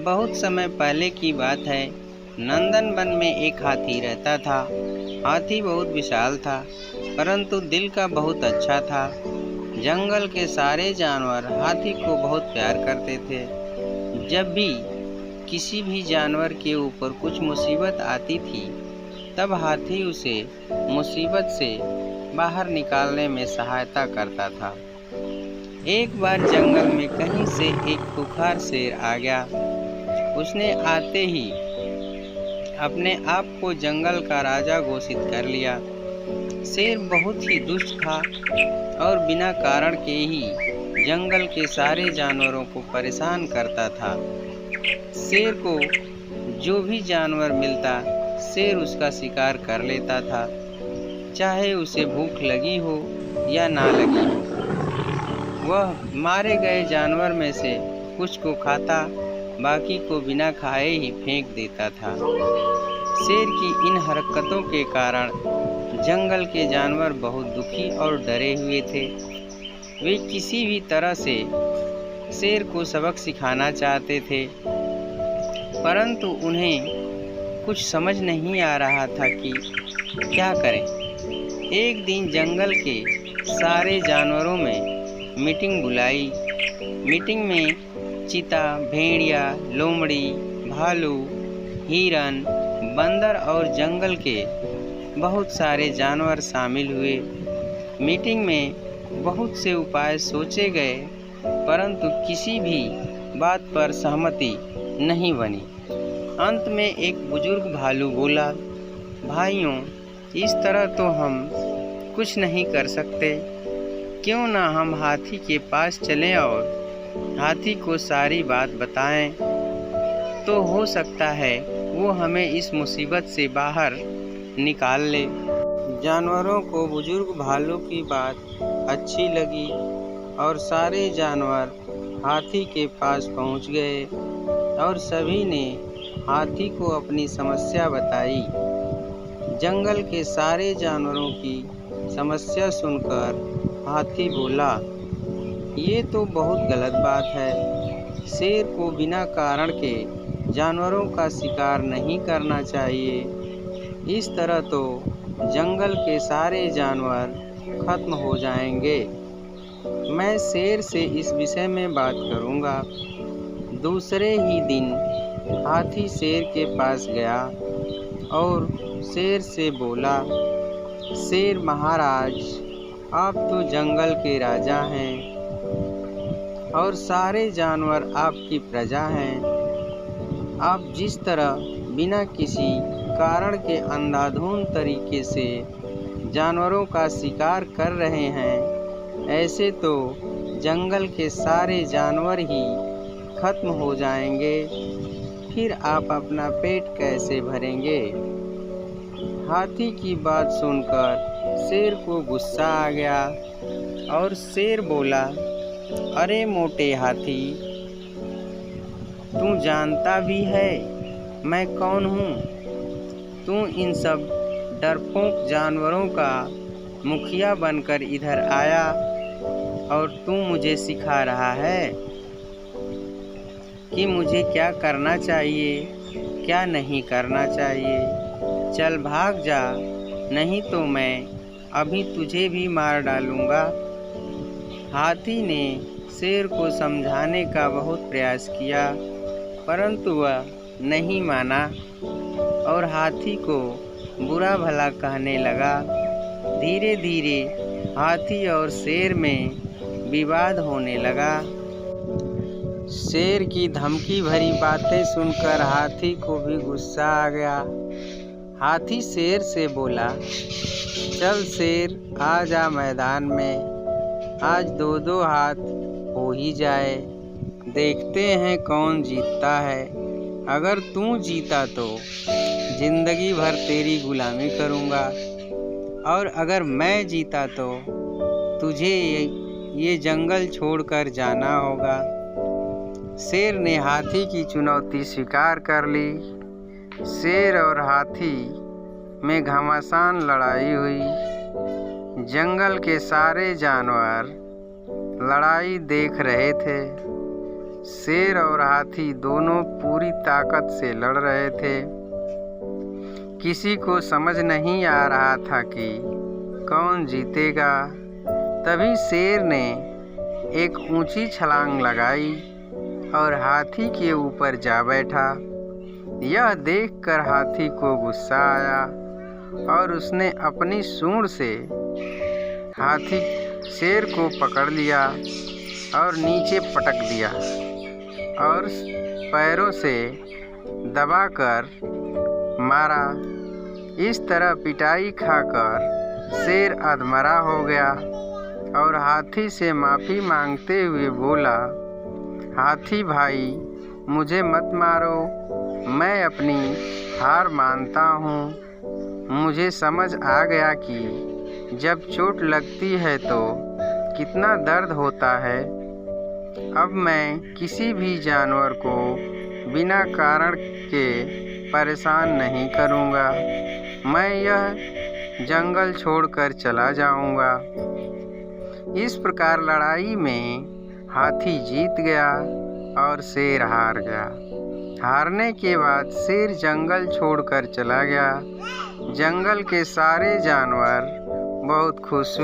बहुत समय पहले की बात है। नंदन वन में एक हाथी रहता था। हाथी बहुत विशाल था, परंतु दिल का बहुत अच्छा था। जंगल के सारे जानवर हाथी को बहुत प्यार करते थे। जब भी किसी भी जानवर के ऊपर कुछ मुसीबत आती थी, तब हाथी उसे मुसीबत से बाहर निकालने में सहायता करता था। एक बार जंगल में कहीं से एक खूंखार शेर आ गया। उसने आते ही अपने आप को जंगल का राजा घोषित कर लिया। शेर बहुत ही दुष्ट था और बिना कारण के ही जंगल के सारे जानवरों को परेशान करता था। शेर को जो भी जानवर मिलता, शेर उसका शिकार कर लेता था, चाहे उसे भूख लगी हो या ना लगी हो। वह मारे गए जानवर में से कुछ को खाता, बाकी को बिना खाए ही फेंक देता था। शेर की इन हरकतों के कारण जंगल के जानवर बहुत दुखी और डरे हुए थे। वे किसी भी तरह से शेर को सबक सिखाना चाहते थे, परंतु उन्हें कुछ समझ नहीं आ रहा था कि क्या करें। एक दिन जंगल के सारे जानवरों में मीटिंग बुलाई। मीटिंग में चीता, भेड़िया, लोमड़ी, भालू, हिरन, बंदर और जंगल के बहुत सारे जानवर शामिल हुए। मीटिंग में बहुत से उपाय सोचे गए, परंतु किसी भी बात पर सहमति नहीं बनी। अंत में एक बुजुर्ग भालू बोला, भाइयों, इस तरह तो हम कुछ नहीं कर सकते। क्यों ना हम हाथी के पास चलें और हाथी को सारी बात बताएं, तो हो सकता है वो हमें इस मुसीबत से बाहर निकाल ले। जानवरों को बुजुर्ग भालू की बात अच्छी लगी और सारे जानवर हाथी के पास पहुंच गए और सभी ने हाथी को अपनी समस्या बताई। जंगल के सारे जानवरों की समस्या सुनकर हाथी बोला, ये तो बहुत गलत बात है। शेर को बिना कारण के जानवरों का शिकार नहीं करना चाहिए। इस तरह तो जंगल के सारे जानवर खत्म हो जाएंगे। मैं शेर से इस विषय में बात करूंगा। दूसरे ही दिन हाथी शेर के पास गया और शेर से बोला, शेर महाराज, आप तो जंगल के राजा हैं और सारे जानवर आपकी प्रजा हैं। आप जिस तरह बिना किसी कारण के अंधाधुंध तरीके से जानवरों का शिकार कर रहे हैं, ऐसे तो जंगल के सारे जानवर ही खत्म हो जाएंगे। फिर आप अपना पेट कैसे भरेंगे? हाथी की बात सुनकर शेर को गुस्सा आ गया और शेर बोला, अरे मोटे हाथी, तू जानता भी है मैं कौन हूँ? तू इन सब डरपोक जानवरों का मुखिया बनकर इधर आया और तू मुझे सिखा रहा है कि मुझे क्या करना चाहिए, क्या नहीं करना चाहिए। चल भाग जा, नहीं तो मैं अभी तुझे भी मार डालूंगा। हाथी ने शेर को समझाने का बहुत प्रयास किया, परंतु वह नहीं माना और हाथी को बुरा भला कहने लगा। धीरे धीरे हाथी और शेर में विवाद होने लगा। शेर की धमकी भरी बातें सुनकर हाथी को भी गुस्सा आ गया। हाथी शेर से बोला, चल शेर, आ जा मैदान में। आज दो दो हाथ हो ही जाए, देखते हैं कौन जीतता है। अगर तू जीता तो जिंदगी भर तेरी गुलामी करूँगा, और अगर मैं जीता तो तुझे ये जंगल छोड़कर जाना होगा। शेर ने हाथी की चुनौती स्वीकार कर ली। शेर और हाथी में घमासान लड़ाई हुई। जंगल के सारे जानवर लड़ाई देख रहे थे। शेर और हाथी दोनों पूरी ताकत से लड़ रहे थे। किसी को समझ नहीं आ रहा था कि कौन जीतेगा। तभी शेर ने एक ऊंची छलांग लगाई और हाथी के ऊपर जा बैठा। यह देखकर हाथी को गुस्सा आया और उसने अपनी सूंड से शेर को पकड़ लिया और नीचे पटक दिया और पैरों से दबाकर मारा। इस तरह पिटाई खाकर शेर अधमरा हो गया और हाथी से माफ़ी मांगते हुए बोला, हाथी भाई, मुझे मत मारो, मैं अपनी हार मानता हूँ। मुझे समझ आ गया कि जब चोट लगती है तो कितना दर्द होता है। अब मैं किसी भी जानवर को बिना कारण के परेशान नहीं करूँगा। मैं यह जंगल छोड़कर चला जाऊँगा। इस प्रकार लड़ाई में हाथी जीत गया और शेर हार गया। हारने के बाद शेर जंगल छोड़कर चला गया। जंगल के सारे जानवर बहुत खुश हुए।